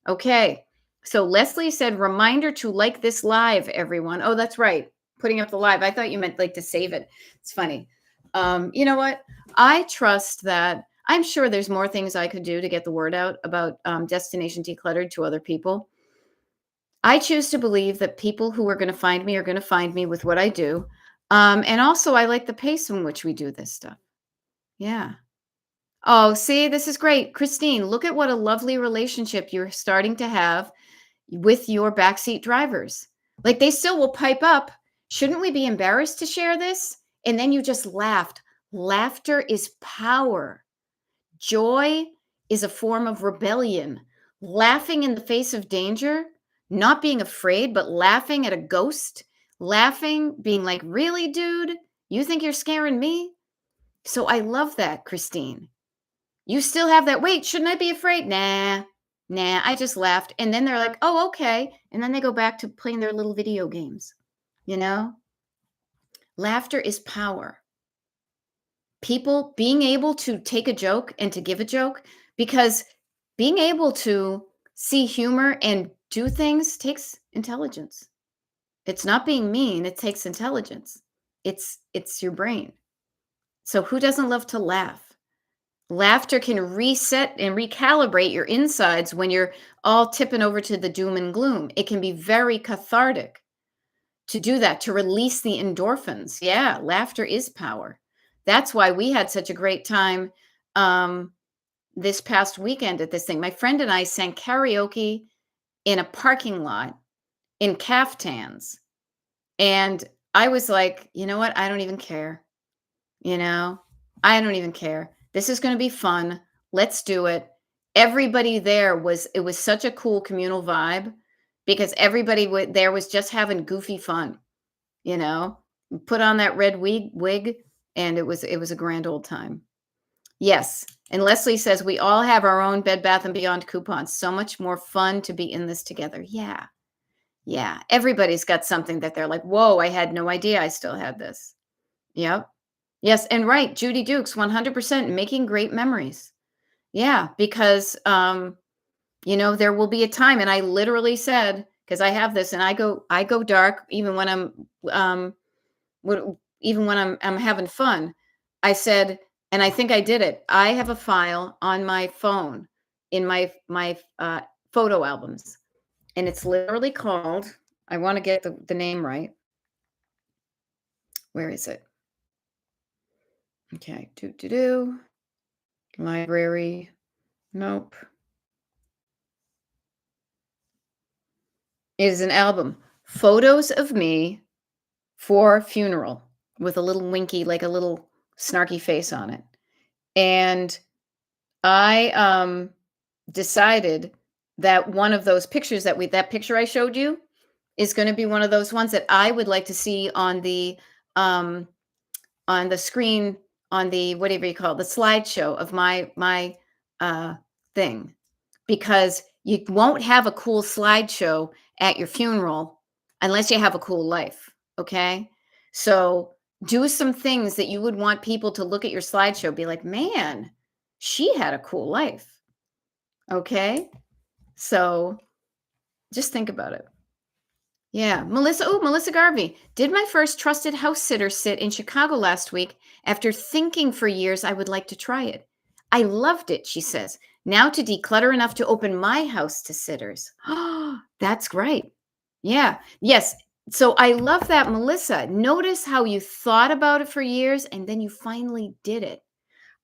Okay. So Leslie said, reminder to like this live, everyone. Oh, that's right. Putting up the live. I thought you meant like to save it. It's funny. You know what? I trust that I'm sure there's more things I could do to get the word out about Destination Decluttered to other people. I choose to believe that people who are going to find me with what I do. And also, I like the pace in which we do this stuff. Yeah. Oh, see, this is great. Christine, look at what a lovely relationship you're starting to have with your backseat drivers. Like they still will pipe up. Shouldn't we be embarrassed to share this? And then you just laughed. Laughter is power. Joy is a form of rebellion. Laughing in the face of danger, not being afraid, but laughing at a ghost, laughing, being like, really, dude? You think you're scaring me? So I love that, Christine. You still have that. Wait, shouldn't I be afraid? Nah, I just laughed. And then they're like, oh, okay. And then they go back to playing their little video games. You know, laughter is power. People being able to take a joke and to give a joke, because being able to see humor and do things takes intelligence. It's not being mean, it takes intelligence. It's your brain. So who doesn't love to laugh? Laughter can reset and recalibrate your insides when you're all tipping over to the doom and gloom. It can be very cathartic to do that, to release the endorphins. Yeah, laughter is power. That's why we had such a great time this past weekend at this thing. My friend and I sang karaoke in a parking lot in caftans. And I was like, you know what? I don't even care. You know, I don't even care. This is going to be fun. Let's do it. Everybody there it was such a cool communal vibe because everybody there was just having goofy fun, you know, put on that red wig and it was a grand old time. Yes. And Leslie says, we all have our own Bed Bath & Beyond coupons. So much more fun to be in this together. Yeah. Yeah. Everybody's got something that they're like, whoa, I had no idea I still had this. Yep. Yes, and right, Judy Dukes, 100% making great memories. Yeah, because you know, there will be a time, and I literally said, because I have this, and I go dark even when I'm having fun. I said, and I think I did it. I have a file on my phone in my photo albums, and it's literally called. I want to get the name right. Where is it? Okay, library. Nope. It is an album. Photos of me for funeral with a little winky, like a little snarky face on it. And I decided that one of those pictures that picture I showed you is going to be one of those ones that I would like to see on the screen, on the whatever you call it, the slideshow of my thing, because you won't have a cool slideshow at your funeral unless you have a cool life. Okay. So do some things that you would want people to look at your slideshow, be like, man, she had a cool life. Okay. So just think about it. Yeah. Melissa Garvey. Did my first trusted house sitter sit in Chicago last week after thinking for years I would like to try it. I loved it, she says. Now to declutter enough to open my house to sitters. Oh, that's great. Yeah. Yes. So I love that, Melissa. Notice how you thought about it for years and then you finally did it.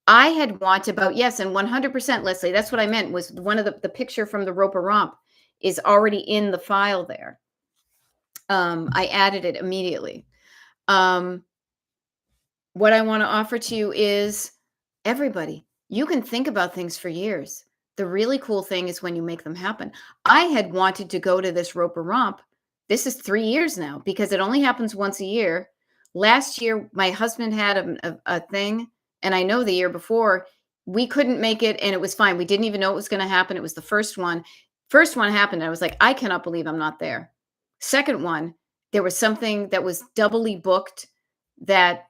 I had wanted about, yes, and 100%, Leslie, that's what I meant, was one of the picture from the Roper Romp is already in the file there. I added it immediately. What I want to offer to you is, everybody, you can think about things for years. The really cool thing is when you make them happen. I had wanted to go to this Roper Romp. This is 3 years now because it only happens once a year. Last year, my husband had a thing, and I know the year before, we couldn't make it, and it was fine. We didn't even know it was going to happen. It was the first one. First one happened, and I was like, I cannot believe I'm not there. Second one, there was something that was doubly booked that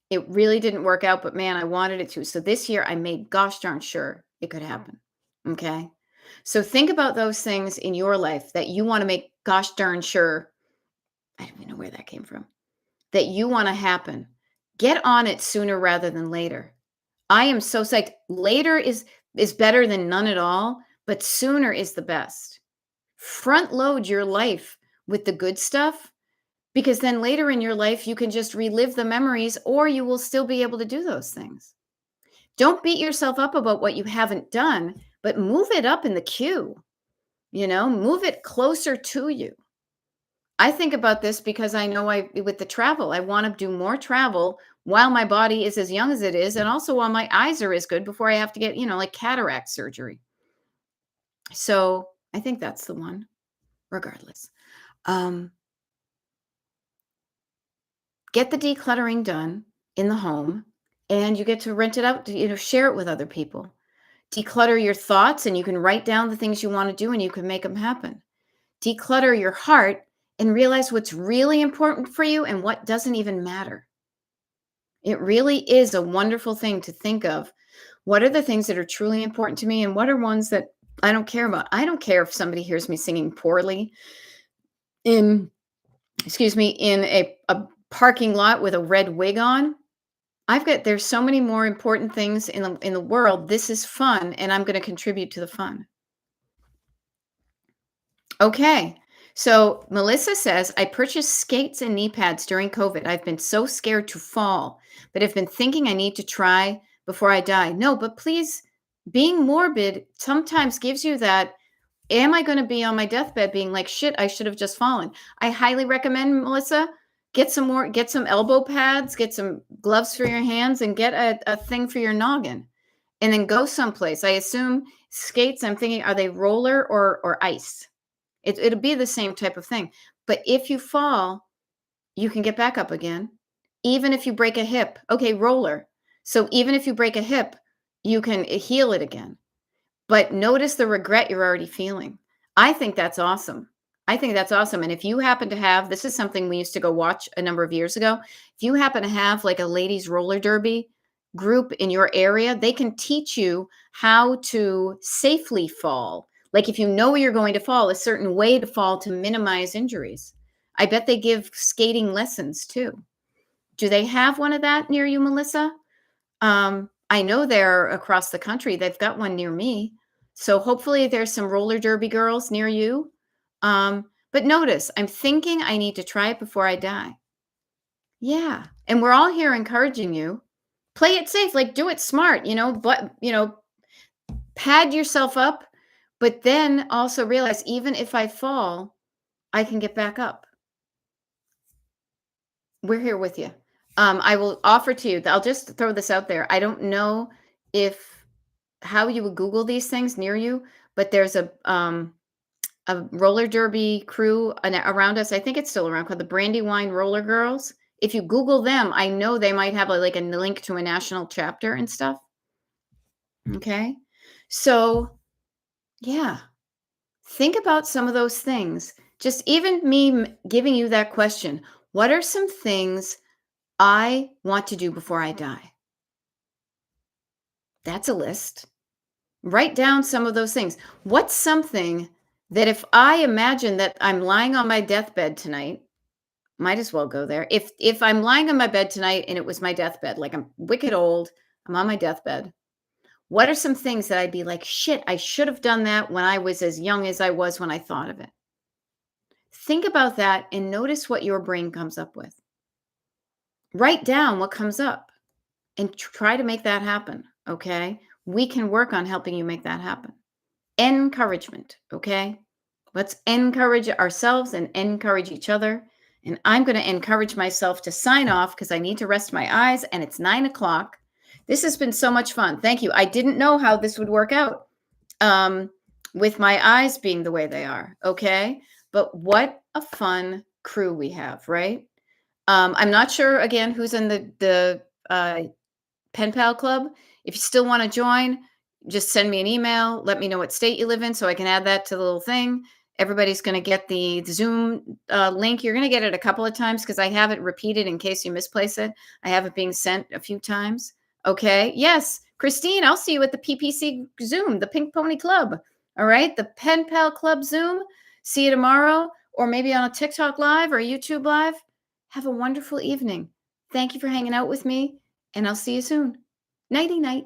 It really didn't work out, but man, I wanted it to. So this year I made gosh darn sure it could happen. Okay. So think about those things in your life that you want to make gosh darn sure. I don't even know where that came from. That you want to happen. Get on it sooner rather than later. I am so psyched. Later is better than none at all, but sooner is the best. Front load your life with the good stuff because then later in your life you can just relive the memories or you will still be able to do those things. Don't beat yourself up about what you haven't done, but move it up in the queue, move it closer to you. I think about this because I know with the travel, I want to do more travel while my body is as young as it is, and also while my eyes are as good before I have to get, like cataract surgery. So I think that's the one, regardless. Um, get the decluttering done in the home, and you get to rent it out to, share it with other people. Declutter your thoughts, and you can write down the things you want to do, and you can make them happen. Declutter your heart and realize what's really important for you and what doesn't even matter. It really is a wonderful thing to think of. What are the things that are truly important to me and what are ones that I don't care about? I don't care if somebody hears me singing poorly in, excuse me, in a parking lot with a red wig on. There's so many more important things in the world. This is fun and I'm going to contribute to the fun. Okay. So Melissa says, I purchased skates and knee pads during COVID. I've been so scared to fall, but I've been thinking I need to try before I die. No, but please, being morbid sometimes gives you that. Am I going to be on my deathbed being like, shit, I should have just fallen? I highly recommend, Melissa, get some elbow pads, get some gloves for your hands, and get a thing for your noggin. And then go someplace. I assume skates, I'm thinking, are they roller or ice? It'll be the same type of thing. But if you fall, you can get back up again. Even if you break a hip, okay, roller. So even if you break a hip, you can heal it again. But notice the regret you're already feeling. I think that's awesome. I think that's awesome. And if you happen to have, this is something we used to go watch a number of years ago. If you happen to have like a ladies roller derby group in your area, they can teach you how to safely fall. Like if you know you're going to fall, a certain way to fall to minimize injuries. I bet they give skating lessons too. Do they have one of that near you, Melissa? I know they're across the country. They've got one near me. So hopefully there's some roller derby girls near you. But notice, I'm thinking I need to try it before I die. Yeah. And we're all here encouraging you. Play it safe, like do it smart, but pad yourself up, but then also realize even if I fall, I can get back up. We're here with you. I will offer to you, I'll just throw this out there. I don't know how you would Google these things near you, but there's a roller derby crew around us. I think it's still around called the Brandywine Roller Girls. If you Google them, I know they might have like a link to a national chapter and stuff. Okay. So yeah, think about some of those things. Just even me giving you that question, what are some things I want to do before I die? That's a list. Write down some of those things. What's something that if I imagine that I'm lying on my deathbed tonight, might as well go there. If I'm lying on my bed tonight and it was my deathbed, like I'm wicked old, I'm on my deathbed. What are some things that I'd be like, shit, I should have done that when I was as young as I was when I thought of it? Think about that and notice what your brain comes up with. Write down what comes up and try to make that happen. Okay. We can work on helping you make that happen. Encouragement. Okay. Let's encourage ourselves and encourage each other. And I'm going to encourage myself to sign off because I need to rest my eyes and it's 9:00. This has been so much fun. Thank you. I didn't know how this would work out with my eyes being the way they are. Okay. But what a fun crew we have, right? I'm not sure, again, who's in the Pen Pal Club. If you still want to join, just send me an email. Let me know what state you live in so I can add that to the little thing. Everybody's going to get the Zoom link. You're going to get it a couple of times because I have it repeated in case you misplace it. I have it being sent a few times. Okay. Yes. Christine, I'll see you at the PPC Zoom, the Pink Pony Club. All right. The Pen Pal Club Zoom. See you tomorrow, or maybe on a TikTok Live or a YouTube Live. Have a wonderful evening. Thank you for hanging out with me, and I'll see you soon. Nighty night.